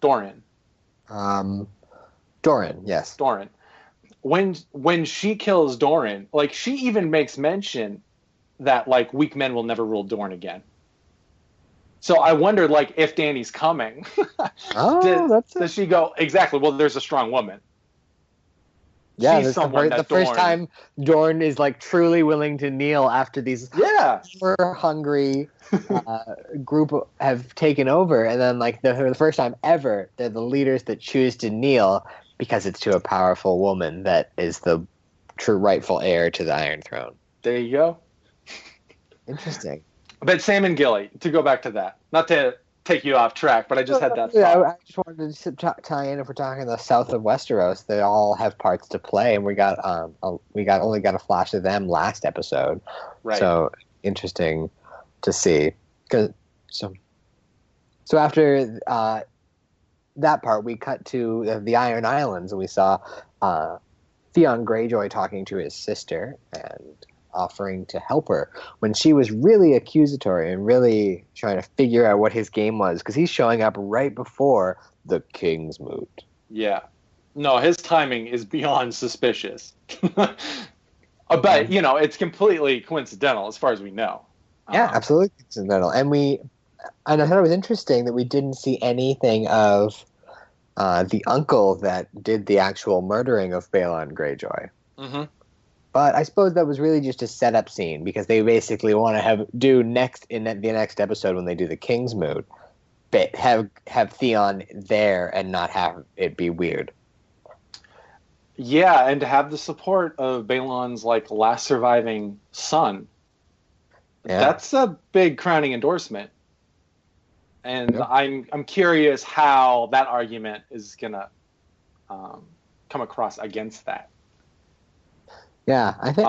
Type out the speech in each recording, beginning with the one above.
Doran. Doran, yes. Doran. When she kills Doran, like she even makes mention that like weak men will never rule Dorne again. So I wondered like if Dany's coming, does she go exactly? Well, there's a strong woman. Yeah, She's someone the first time Dorne is like truly willing to kneel after these hungry group have taken over, and then like the first time ever, they're the leaders that choose to kneel because it's to a powerful woman that is the true rightful heir to the Iron Throne. There you go. Interesting. But Sam and Gilly, to go back to that, not to take you off track, but I just had that thought. I just wanted to tie in, if we're talking the south of Westeros, they all have parts to play, and we only got a flash of them last episode. Right. So interesting to see. So after that part, we cut to the Iron Islands, and we saw Theon Greyjoy talking to his sister and offering to help her when she was really accusatory and really trying to figure out what his game was, because he's showing up right before the King's Moot. Yeah. No, his timing is beyond suspicious. But, it's completely coincidental as far as we know. Yeah, absolutely coincidental. And I thought it was interesting that we didn't see anything of the uncle that did the actual murdering of Balon Greyjoy. Mm-hmm. But I suppose that was really just a setup scene, because they basically want to do next in the next episode when they do the King's Moot, but have Theon there and not have it be weird. Yeah, and to have the support of Balon's like last surviving son. Yeah. That's a big crowning endorsement. And yep. I'm curious how that argument is gonna come across against that. Yeah, I think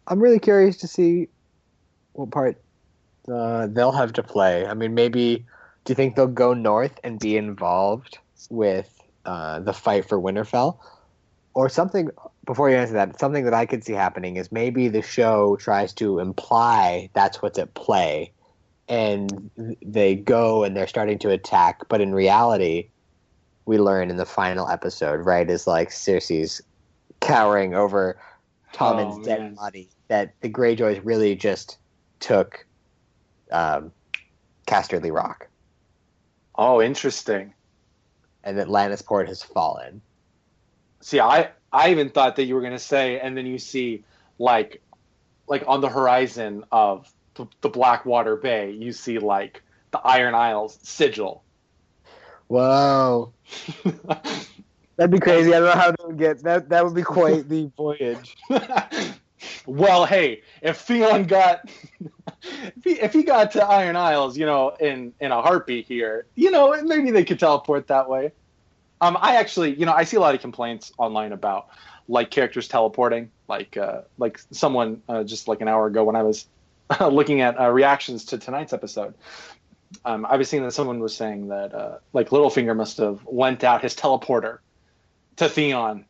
I'm really curious to see what part they'll have to play. I mean, maybe do you think they'll go north and be involved with the fight for Winterfell? Or something, before you answer that, something that I could see happening is maybe the show tries to imply that's what's at play, and they go and they're starting to attack, but in reality, we learn in the final episode, right, is like Cersei's cowering over Tommen's dead body, that the Greyjoys really just took Casterly Rock. Oh, interesting. And that Lannisport has fallen. See, I even thought that you were going to say, and then you see, like on the horizon of the Blackwater Bay, you see, like, the Iron Isles sigil. Whoa. That'd be crazy. I don't know how they would get that. That would be quite the voyage. Well, hey, if Theon got, if he got to Iron Isles, in a heartbeat here, maybe they could teleport that way. I actually, I see a lot of complaints online about like characters teleporting, like someone just like an hour ago when I was looking at reactions to tonight's episode. I was seeing that someone was saying that like Littlefinger must have lent out his teleporter to Theon.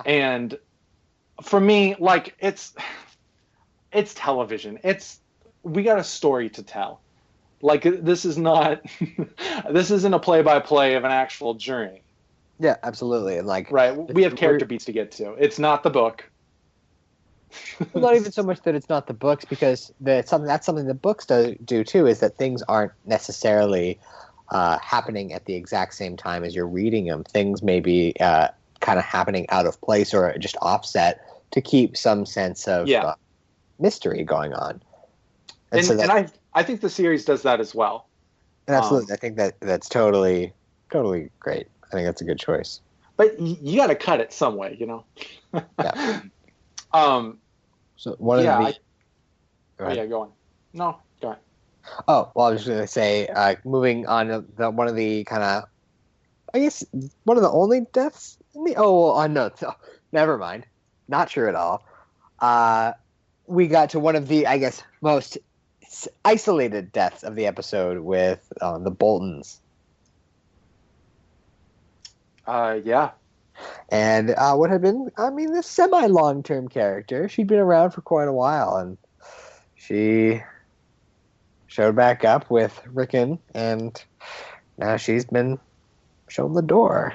And for me, like, it's television. We got a story to tell. Like, this isn't a play-by-play of an actual journey. Yeah, absolutely. And like, right, we have character beats to get to. It's not the book. Well, not even so much that it's not the books, because that's something the books do too, is that things aren't necessarily happening at the exact same time as you're reading them. Things may be kind of happening out of place or just offset to keep some sense of mystery going on. And I think the series does that as well. And absolutely, I think that's totally great. I think that's a good choice. But you got to cut it some way, Yeah. So one of the. Go on. No, go ahead. Oh, well, I was just going to say, moving on to one of the kind of, I guess, one of the only deaths in the. Oh, well, no, never mind. Not sure at all. We got to one of the, I guess, most isolated deaths of the episode with the Boltons. Yeah. And what had been, this semi-long-term character. She'd been around for quite a while, and she showed back up with Rickon, and now she's been shown the door.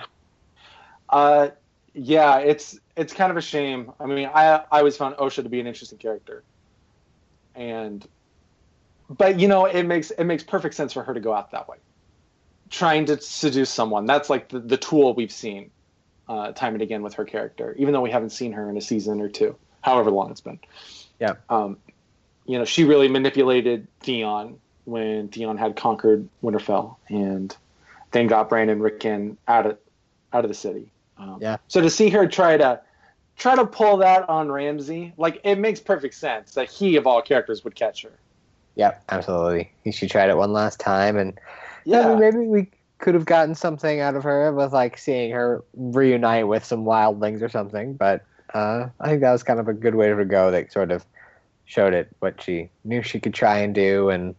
Yeah, it's kind of a shame. I mean, I always found Osha to be an interesting character, but it makes perfect sense for her to go out that way, trying to seduce someone. That's like the tool we've seen time and again with her character, even though we haven't seen her in a season or two, however long it's been. Yeah. She really manipulated Theon when Theon had conquered Winterfell, and then got Bran and Rickon out of the city. So to see her try to pull that on Ramsay, like, it makes perfect sense that he of all characters would catch her. Yep, absolutely. She tried it one last time, and maybe we could have gotten something out of her with, like, seeing her reunite with some wildlings or something. But I think that was kind of a good way to go. That sort of showed it what she knew she could try and do, and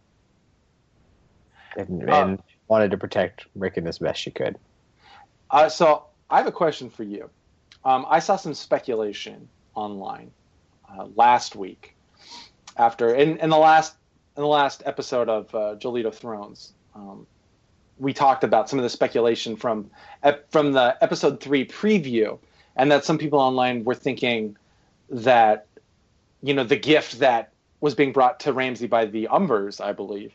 wanted to protect Rickon as best she could. So I have a question for you. I saw some speculation online last week after in the last episode of Joleedo Thrones. We talked about some of the speculation from the episode 3 preview, and that some people online were thinking that the gift that was being brought to Ramsay by the Umbers, I believe,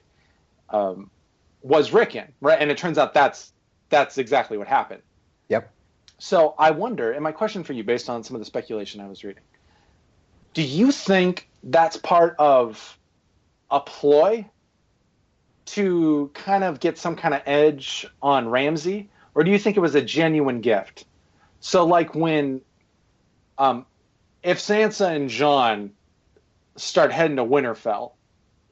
was Rickon, right? And it turns out that's exactly what happened. Yep. So I wonder, and my question for you, based on some of the speculation I was reading, do you think that's part of a ploy to kind of get some kind of edge on Ramsay, or do you think it was a genuine gift? So, like, when, if Sansa and Jon start heading to Winterfell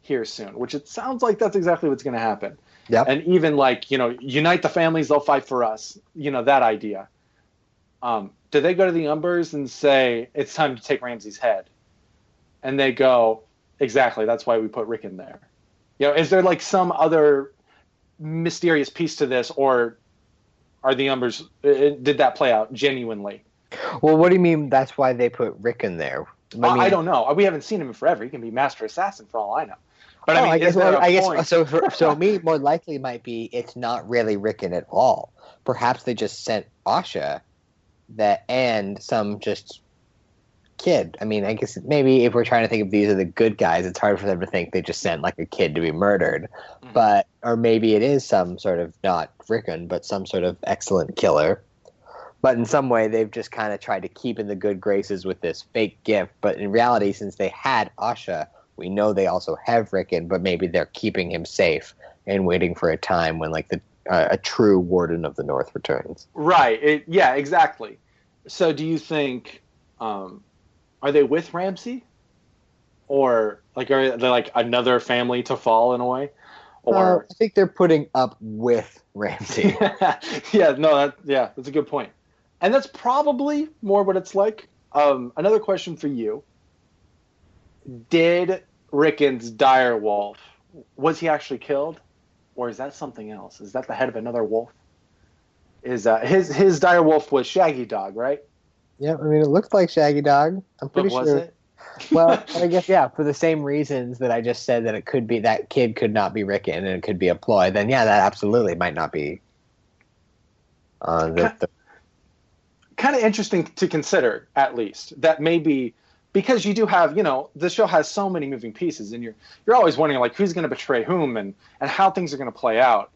here soon, which it sounds like that's exactly what's going to happen. Yep. And even, like, unite the families, they'll fight for us. That idea. Do they go to the Umbers and say, it's time to take Ramsay's head? And they go, exactly, that's why we put Rickon there. Is there, like, some other mysterious piece to this, or are the Umbers, did that play out genuinely? Well, what do you mean that's why they put Rickon there? I don't know. We haven't seen him in forever. He can be Master Assassin for all I know. But I guess so. Me, more likely might be it's not really Rickon at all. Perhaps they just sent Asha and some just kid. I mean, I guess maybe if we're trying to think of these are the good guys, it's hard for them to think they just sent, like, a kid to be murdered. Mm-hmm. Or maybe it is some sort of, not Rickon, but some sort of excellent killer. But in some way, they've just kind of tried to keep in the good graces with this fake gift. But in reality, since they had Asha, we know they also have Rickon, but maybe they're keeping him safe and waiting for a time when, like, a true Warden of the North returns. Right. Yeah, exactly. So do you think, are they with Ramsay? Or, like, are they, like, another family to fall in a way? Or I think they're putting up with Ramsay. That's a good point. And that's probably more what it's like. Another question for you. Did Rickon's direwolf, was he actually killed? Or is that something else? Is that the head of another wolf? Is his direwolf was Shaggy Dog, right? Yeah, I mean, it looked like Shaggy Dog. I'm pretty sure. Was it? Well, I guess, yeah, for the same reasons that I just said that it could be that kid could not be Rickon and it could be a ploy, then yeah, that absolutely might not be kind of interesting to consider, at least. That maybe, because you do have, the show has so many moving pieces, and you're always wondering, like, who's going to betray whom and how things are going to play out,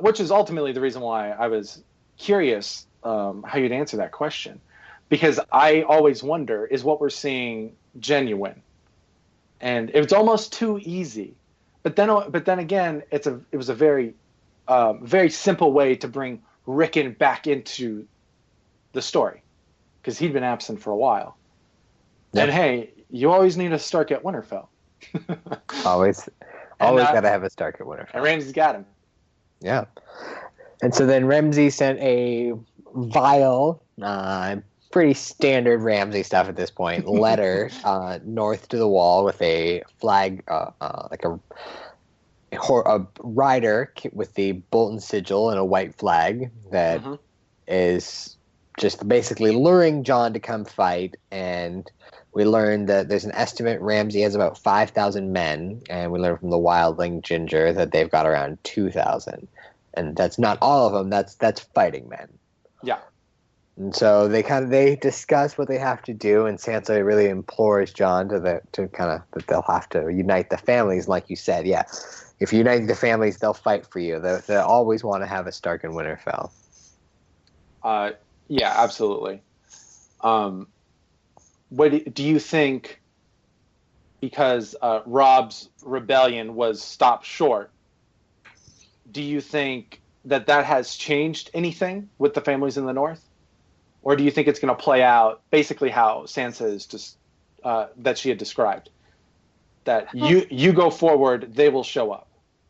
which is ultimately the reason why I was curious how you'd answer that question. Because I always wonder, is what we're seeing genuine? And it's almost too easy. But then again, it was a very, very simple way to bring Rickon back into the story, because he'd been absent for a while. Yep. And hey, you always need a Stark at Winterfell. always got to have a Stark at Winterfell. And Ramsay's got him. Yeah. And so then Ramsay sent a vile, pretty standard Ramsay stuff at this point, letter north to the Wall with a flag, like a rider with the Bolton sigil and a white flag that is just basically luring Jon to come fight. And we learned that there's an estimate Ramsay has about 5,000 men, and we learned from the wildling Ginger that they've got around 2,000. and that's not all of them. That's fighting men. Yeah. And so they discuss what they have to do, and Sansa really implores Jon that they'll have to unite the families, like you said. Yeah, if you unite the families, they'll fight for you. They always want to have a Stark in Winterfell. Yeah, absolutely. What do you think? Because Robb's rebellion was stopped short. Do you think that has changed anything with the families in the North? Or do you think it's going to play out basically how Sansa is just that she had described? That you go forward, they will show up.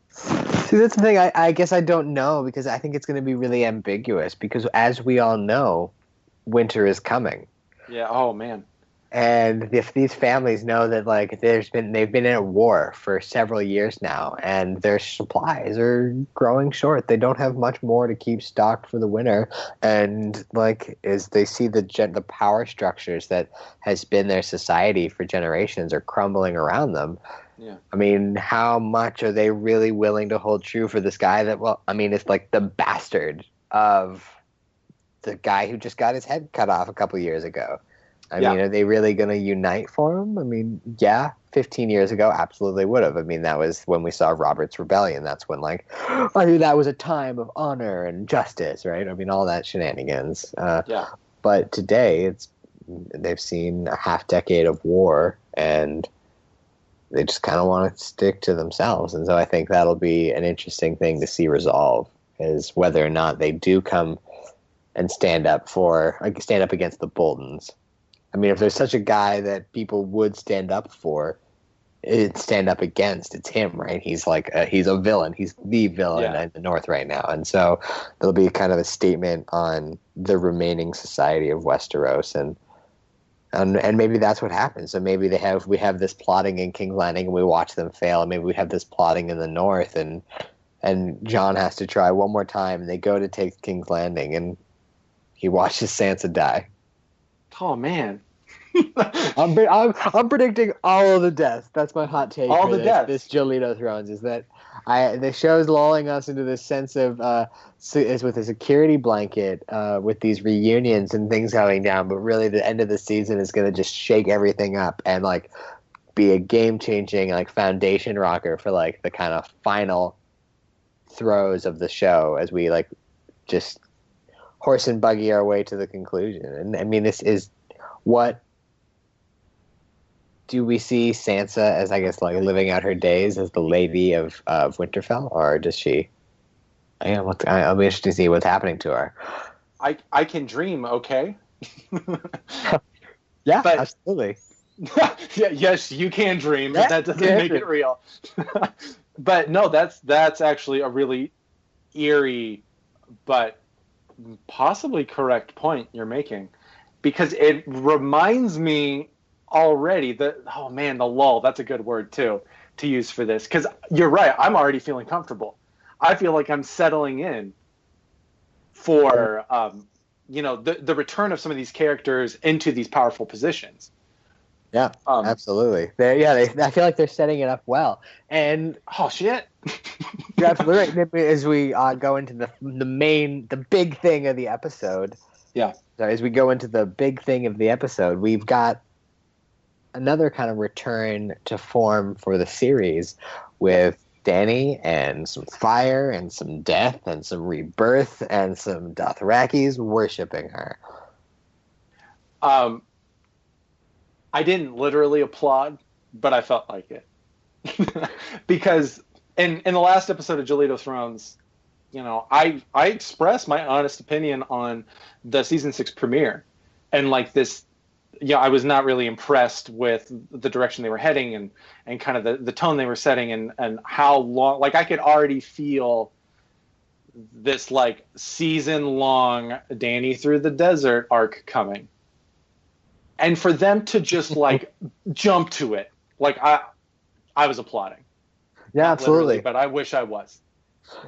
See, that's the thing. I guess I don't know, because I think it's going to be really ambiguous, because as we all know, winter is coming. Yeah. Oh man. And if these families know that, like, they've been in a war for several years now, and their supplies are growing short, they don't have much more to keep stocked for the winter. And like, as they see the power structures that has been their society for generations are crumbling around them. Yeah. I mean, how much are they really willing to hold true for this guy that? Well, I mean, it's like the bastard of the guy who just got his head cut off a couple years ago. I mean, are they really going to unite for him? I mean, yeah, 15 years ago, absolutely would have. I mean, that was when we saw Robert's Rebellion. That's when, like, I mean, that was a time of honor and justice, right? I mean, all that shenanigans. But today, they've seen a half decade of war, and they just kind of want to stick to themselves. And so I think that'll be an interesting thing to see resolve, is whether or not they do come and stand up against the Boltons. I mean, if there's such a guy that people would stand up against, it's him, right? He's he's a villain. He's the villain in the North right now. And so there'll be kind of a statement on the remaining society of Westeros, and maybe that's what happens. So maybe we have this plotting in King's Landing, and we watch them fail. And maybe we have this plotting in the North, and Jon has to try one more time, and they go to take King's Landing, and he watches Sansa die. Oh man. I'm predicting all of the deaths. That's my hot take. All the deaths. This Joleedo Thrones is that the show's lulling us into this sense of is with a security blanket with these reunions and things going down, but really the end of the season is going to just shake everything up and like be a game changing like foundation rocker for like the kind of final throes of the show as we like just horse and buggy our way to the conclusion. And I mean, this is what do we see Sansa as, I guess, like living out her days as the Lady of Winterfell, or does she? I'll be interested to see what's happening to her. I can dream, okay? Yeah, but, absolutely. Yes, you can dream, but that doesn't make it real. But no, that's actually a really eerie, but possibly correct point you're making, because it reminds me already that, oh man, the lull, that's a good word too to use for this, because you're right, I'm already feeling comfortable. I feel like I'm settling in for the return of some of these characters into these powerful positions. Yeah, absolutely. I feel like they're setting it up well. And oh shit, you're absolutely right. As we go into the big thing of the episode. Yeah. So as we go into the big thing of the episode, we've got another kind of return to form for the series with Dany and some fire and some death and some rebirth and some Dothrakis worshiping her. I didn't literally applaud, but I felt like it. Because in the last episode of Joleedo Thrones, I expressed my honest opinion on the season 6 premiere, and like this, I was not really impressed with the direction they were heading and kind of the tone they were setting and how long, like I could already feel this like season long Dany through the desert arc coming. And for them to just like jump to it, like I was applauding. Yeah, Not absolutely. But I wish I was.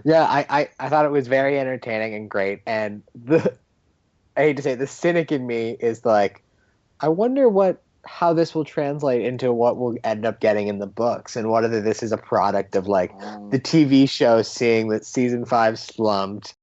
Yeah, I thought it was very entertaining and great. And I hate to say it, the cynic in me is like, I wonder what how this will translate into what we'll end up getting in the books, and whether this is a product of like the TV show seeing that season 5 slumped